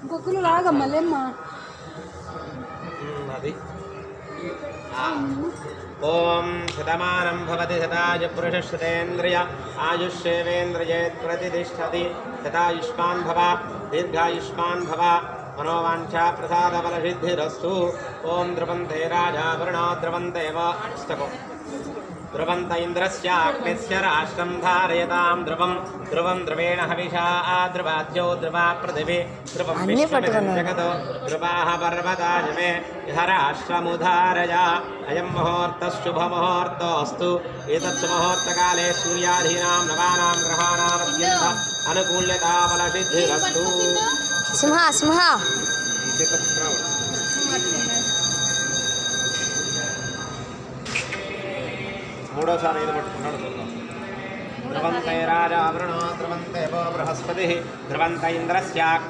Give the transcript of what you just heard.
ఇంకొకరు లాగా మళ్ళీమ్మ అది ఓం శతమానం భవతి శతాయ పురుషశ్రుతేంద్రియ ఆయుష్యేవేంద్రియే ప్రతిష్టతి శతాయుష్మాన్ భవ దీర్ఘాయుష్మాన్ భవ మనోవాంఛా ప్రసాద బలసిద్ధిరస్తు ఓం ధ్రువంతే రాజా వరుణో ధ్రువంతేవ ధ్రువంత ఇంద్రస్యాగ్నిస్య రాష్ట్రం ధారయతాం ధ్రువం ధ్రువం ధ్రువేణ హవిషా ధ్రువాద్యో ధ్రువా పృథివీ ధ్రువం విశ్వమిదం జగతో ధ్రువాః పర్వతాజమే ఇహ రాష్ట్రముధారయ అయం ముహూర్తః శుభముహూర్తోऽస్తు ఏతత్ సుముహూర్తకాలే సూర్యాధీనాం నవానాం గ్రహాణాం అత్యంత అనుకూల్యతా బలసిద్ధిరస్తు. సింహ సింహ మూడోసారి ఏది పట్టుకున్నాడు చూద్దాం. ధ్రువంతే రాజా వరుణో ధ్రువంతే బృహస్పతి ధ్రువంత ఇంద్రస్య